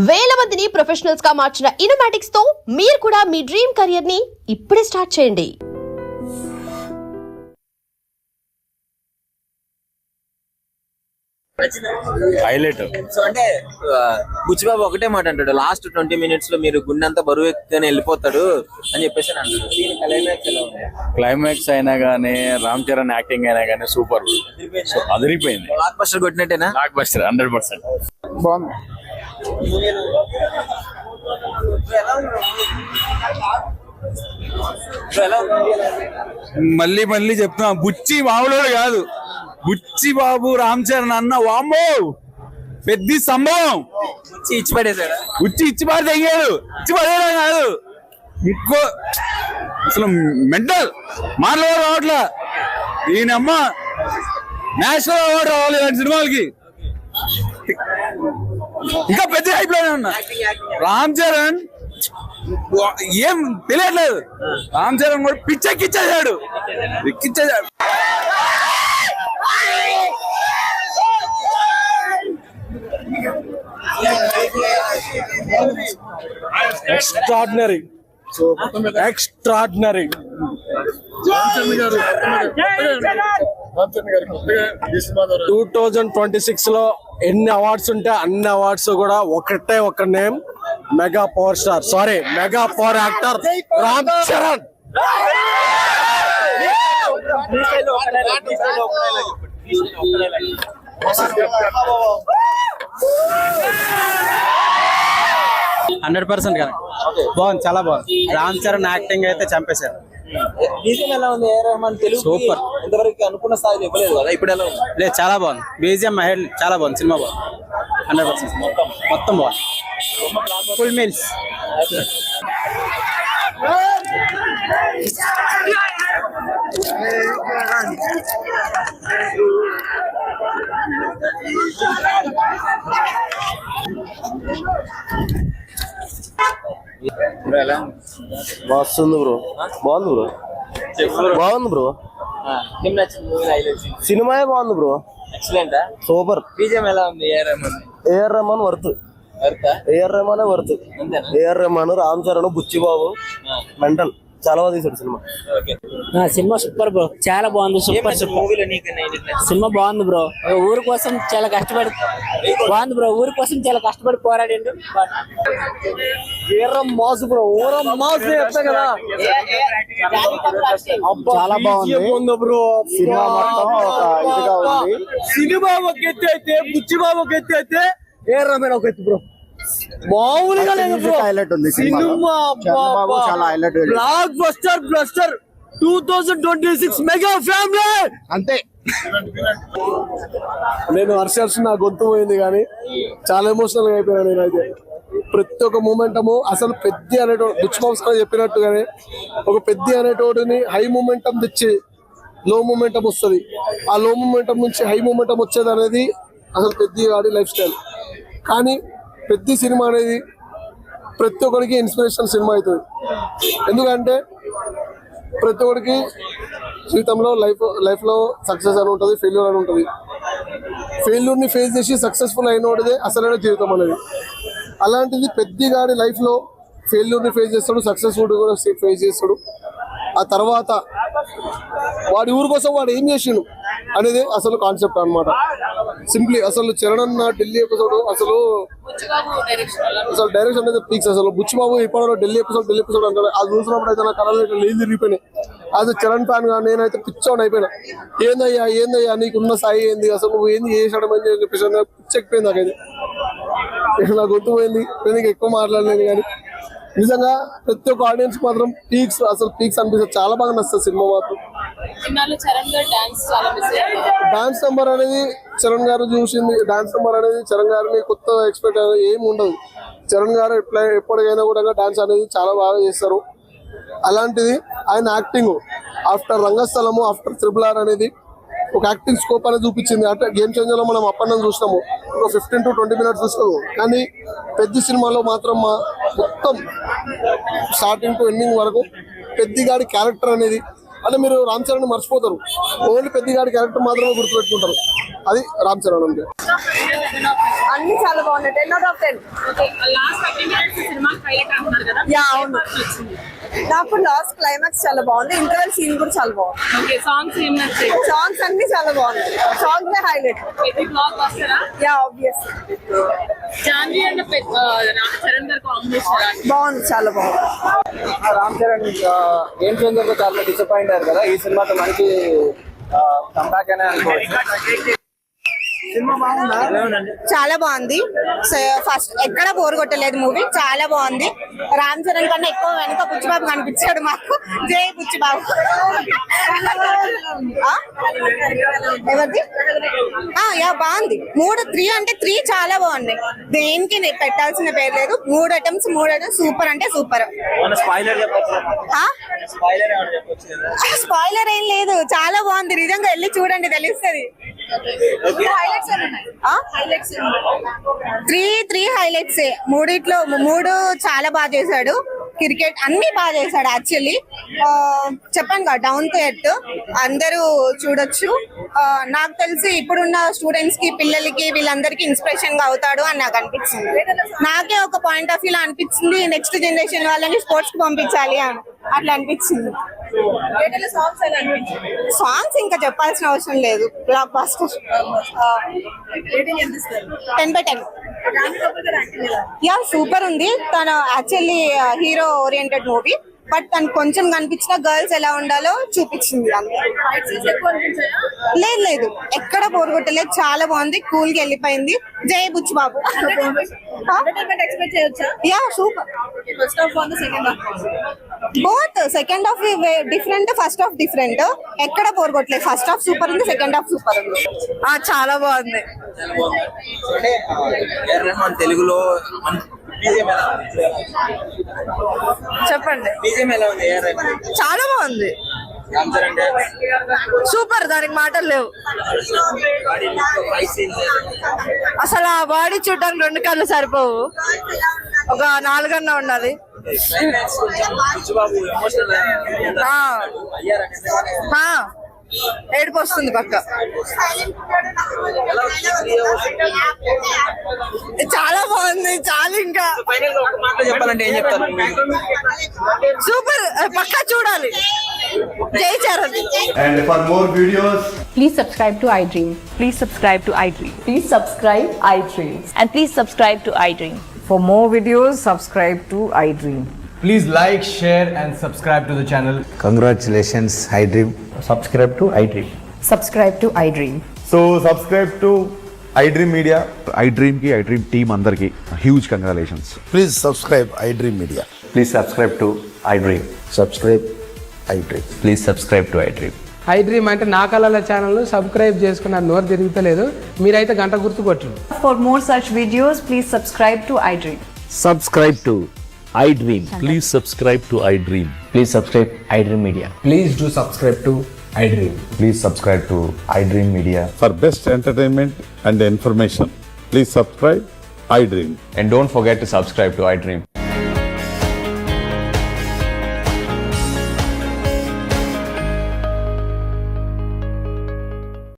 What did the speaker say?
వేల మందిని ప్రొఫెషనల్స్ గా మార్చిన ఇనోమాటిక్స్ తో మీరు కూడా మీ డ్రీమ్ కెరియర్ ని ఇప్పుడే స్టార్ట్ చేయండి. హైలైట్. సో అంటే బుచ్చిబాబు ఒకటే మాట అంటాడు, లాస్ట్ 20 minutes లో మీరు గుండెంతా బరువు ఎక్కితేనే వెళ్ళిపోతాడు అని చెప్పేసి అంటాడు. క్లైమాక్స్ అయినా గానీ రామ్ చరణ్ యాక్టింగ్ అయినా గానీ సూపర్, అదిరిపోయింది. బ్లాక్ బస్టర్ కొట్టినట్టేనా? Blockbuster 100%. బాగుంది. మళ్ళీ మళ్ళీ చెప్తున్నా, బుచ్చి మామూలు కాదు. బుచ్చి బాబు రామ్ చరణ్ అన్న వామ్మో పెద్ద సంభవం. ఇచ్చి పడేసాడా? బుచ్చి ఇచ్చి పడితే తెగాడు, ఇచ్చి పడేయడం కాదు, ఇంకో అసలు మెంటల్ మాటలు రావట్లా. ఈయనమ్మ నేషనల్ అవార్డు రావాలి ఇలాంటి సినిమాలకి. ఇంకా పెద్ద హైప్ లోనే ఉన్నా. రామ్ చరణ్ ఏం తెలియట్లేదు. రామ్ చరణ్ కూడా పిచ్చెక్కిచ్చేసాడు, ఎక్కిచ్చేసాడు. Extraordinary, extraordinary. 2026 లో ఎన్ని అవార్డ్స్ ఉంటే అన్ని అవార్డ్స్ కూడా ఒకటే ఒక name, mega power star, sorry mega power actor Ram Charan. బాగుంది, చాలా బాగుంది. రామ్ చరణ్ యాక్టింగ్ అయితే చంపేశారు. బీజిఎం ఎలా ఉంది? సూపర్. ఇంతవరకు అనుకున్న స్థాయిలో ఇవ్వలేదు కదా, ఇప్పుడు ఎలా ఉంది? లేదు, చాలా బాగుంది. బీజిఎం చాలా బాగుంది. సినిమా బాగుంది, 100% మొత్తం బాగుంది. Full meals. వస్తుంది బ్రో, బాగుంది బ్రో, బాగుంది బ్రో. సినిమా బాగుంది బ్రో, ఎక్సలెంట్, సూపర్. బీజిఎం ఎలా ఉంది? AR Rahman worth, AR Rahman worth. AR Rahman, Ram Charan, Buchibabu mental, చాలా బాగా తీసాడు సినిమా. సినిమా సూపర్ బ్రో, చాలా బాగుంది. సూపర్ సినిమా బాగుంది బ్రో. ఊరి కోసం చాలా కష్టపడి బాగుంది బ్రో, ఊరి కోసం చాలా కష్టపడి పోరాడిండు. మాస్ బ్రో, మాస్ చెప్తా కదా, చాలా బాగుంది బ్రో. సినిమా మొత్తం ఇదిగా ఉంది. సినిమా ఒక ఎత్తు అయితే, బుచ్చిబాబు ఒక ఎత్తు అయితే, ఏఆర్ రెహమాన్ ఒక ఎత్తు బ్రో. మామూలుగా లేదు బ్రో. హైలైట్ ఉంది సినిమా, చాలా highlight. Block buster 2026 mega family అంతే. నేను హర్షర్స్, నా గొంతు పోయింది కానీ చాలా ఎమోషనల్ గా అయిపోయాను నేనైతే. ప్రతి ఒక్క మూమెంటము అసలు పెద్ద అనేటోడు, బుచ్ బాక్స్ కూడా చెప్పినట్టుగానే ఒక పెద్ద అనేటోడిని హై మూమెంటం తెచ్చి లో మూమెంటం వస్తుంది. ఆ లో మూమెంటం నుంచి హై మూమెంటం వచ్చేది అనేది అసలు పెద్ద వాడి లైఫ్ స్టైల్. కానీ పెద్ద సినిమా అనేది ప్రతి ఒక్కరికి ఇన్స్పిరేషన్ సినిమా అవుతుంది. ఎందుకంటే ప్రతి ఒక్కరికి జీవితంలో లైఫ్లో సక్సెస్ అని ఉంటుంది, ఫెయిల్యూర్ అని ఉంటుంది. ఫెయిల్యూర్ని ఫేస్ చేసి సక్సెస్ఫుల్ అయినోడిదే అసలైన జీవితం అనేది. అలాంటిది పెద్దగాడి లైఫ్లో ఫెయిల్యూర్ని ఫేస్ చేస్తాడు, సక్సెస్ఫుల్ కూడా ఫేస్ చేస్తాడు. ఆ తర్వాత వాడి ఊరి కోసం వాడు ఏం చేసిండు అనేది అసలు కాన్సెప్ట్ అనమాట. సింప్లీ అసలు చరణ్ అన్న ఢిల్లీ ఎపిసోడ్ అసలు డైరెక్షన్ అనేది పీక్స్. అసలు బుచ్చిబాబు ఇప్పటిలో ఢిల్లీ ఎపిసోడ్ అంటాడు. అది చూసినప్పుడు అయితే నా కళలో నీళ్ళు తిరిగిపోయినాయి. అది చరణ్ ఫ్యాన్ గా నేనైతే పిచ్చోన్ అయిపోయినా. ఏందయ్యా నీకున్న స్థాయి ఏంది, అసలు నువ్వు ఏంది చేసాడు అని చెప్పేసి పిచ్చెక్కిపోయింది నాకైతే. నా గుర్తు పోయింది, నేను ఎక్కువ మాట్లాడలేదు కానీ నిజంగా ప్రతి ఒక్క ఆడియన్స్ మాత్రం పీక్స్, అసలు పీక్స్ అనిపిస్తుంది. చాలా బాగా నచ్చుతుంది సినిమా మాత్రం. డాన్స్ నెంబర్ అనేది చరణ్ గారు చూసింది. డాన్స్ నెంబర్ అనేది చరణ్ గారిని కొత్త ఎక్స్పెక్ట్ ఏమి ఉండదు. చరణ్ గారు ఎప్పటికైనా కూడా డాన్స్ అనేది చాలా బాగా చేస్తారు. అలాంటిది ఆయన యాక్టింగ్ ఆఫ్టర్ రంగస్థలము, ఆఫ్టర్ RRR అనేది ఒక యాక్టింగ్ స్కోప్ అనేది చూపించింది. అంటే గేమ్ చేంజర్ లో మనం అప్పన్న చూసినాము, ఒక 15 to 20 minutes చూస్తాము. కానీ పెద్ద సినిమాలో మాత్రం మొత్తం స్టార్టింగ్ టు ఎండింగ్ వరకు పెద్దగాడి క్యారెక్టర్ అనేది, అంటే మీరు రామ్ చరణ్ మర్చిపోతారు, ఓన్లీ పెద్దగాడి క్యారెక్టర్ మాత్రమే గుర్తుపెట్టుకుంటారు. అది రామ్ చరణ్ అంటే. అన్ని చాలా బాగున్నాయి 10/10. లాస్ట్ 30 minutes సినిమా హైలైట్ అంటున్నారు కదా. యా అవును, నాకు లాస్ట్ క్లైమాక్స్ చాలా బాగుంది, ఇంటర్వెల్ సీన్ కూడా చాలా బాగుంది. ఓకే, సాంగ్స్ ఏం నచ్చాయి? సాంగ్స్ అన్ని చాలా బాగున్నాయి, సాంగ్స్ హైలైట్. ఇది బ్లాక్ బస్టరా? Yeah obvious. Janhvi and Ram Charan గారి కాంబినేషన్ బాగుంది, చాలా బాగుంది. రామ్ చరణ్ గేమ్ చేంజర్ లో చాలా డిసప్పాయింట్ అయ్యారు కదా, ఈ సినిమాతో మంచి కంబ్యాక్ అనే అనుకోవచ్చు. చాలా బాగుంది. ఫస్ట్ ఎక్కడ బోర్ కొట్టలేదు మూవీ, చాలా బాగుంది. రామ్ చరణ్ కన్నా ఎక్కువ వెనక బుచ్చిబాబు కనిపించాడు మాకు. జై బుచ్చిబాబు. ఎవరిది? యా బాగుంది. 3 అంటే 3 చాలా బాగున్నాయి. దేనికి పెట్టాల్సిన పేరు లేదు. 3 అటెంప్ట్స్ సూపర్ అంటే సూపర్. స్పాయిలర్ ఏం లేదు, చాలా బాగుంది. నిజంగా వెళ్ళి చూడండి తెలుస్తుంది. 3 హైలైట్స్. 3 చాలా బాగా చేశాడు. క్రికెట్ అన్ని బాగా చేశాడు. యాక్చువల్లీ చెప్పాను కదా, డౌన్ టు ఎర్త్ అందరూ చూడొచ్చు. నాకు తెలిసి ఇప్పుడున్న స్టూడెంట్స్ కి, పిల్లలకి, వీళ్ళందరికీ ఇన్స్పిరేషన్ గా అవుతాడు అని నాకు అనిపించింది. నాకే ఒక పాయింట్ ఆఫ్ వ్యూ లో అనిపించింది, నెక్స్ట్ జనరేషన్ వాళ్ళని స్పోర్ట్స్ కి పంపించాలి అని అట్లా అనిపించింది. సాంగ్స్ ఇంకా చెప్పాల్సిన అవసరం లేదు, బ్లాక్ బస్టర్. 10/10. యా సూపర్ ఉంది. తను actually hero oriented movie, but తను కొంచెం కనిపించిన గర్ల్స్ ఎలా ఉండాలో చూపించింది. లేదు ఎక్కడ బోర్ కొట్టలేదు, చాలా బాగుంది. కూల్ గా వెళ్ళిపోయింది. జై Buchibabu. Ya super. Both second half different, first half different. ఎక్కడ బోర్ కొట్టలేదు. ఫస్ట్ హాఫ్ సూపర్ ఉంది, సెకండ్ హాఫ్ సూపర్ ఉంది. చాలా బాగుంది. తెలుగులో చెప్పండి. చాలా బాగుంది, సూపర్. దానికి మాటలు లేవు. అసలు ఆ బాడీ చూడడానికి 2 కళ్ళు సరిపోవు, ఒక 4 అన్నా ఉండాలి. ఏడుపు వస్తుంది పక్క. చాలా బాగుంది, చాలా ఇంకా చెప్పాలంటే ఏం చెప్తారు? సూపర్, పక్కా చూడాలి. జై Charan. And for more videos, Please subscribe to iDream. Please subscribe to iDream. Please subscribe iDream. And please subscribe to iDream. For more videos, subscribe to iDream. Please like, share and subscribe to the channel. congratulations, iDream. Subscribe to iDream. Subscribe to iDream. So subscribe to iDream Media. iDream ki iDream team andarki huge congratulations. Please subscribe iDream Media. Please subscribe to iDream. Subscribe iDream. Please subscribe to iDream. iDream అంటే నా కళల channel subscribe చేసుకున్న నోరు తిరుగుతలేదు, మీరైతే గంట గుర్తు కొట్టండి. For more such videos, please subscribe to iDream. Subscribe to iDream. Please subscribe to iDream. Please subscribe iDream Media. Please do subscribe to iDream. Please subscribe to iDream Media. For best entertainment and information, please subscribe iDream. And don't forget to subscribe to iDream.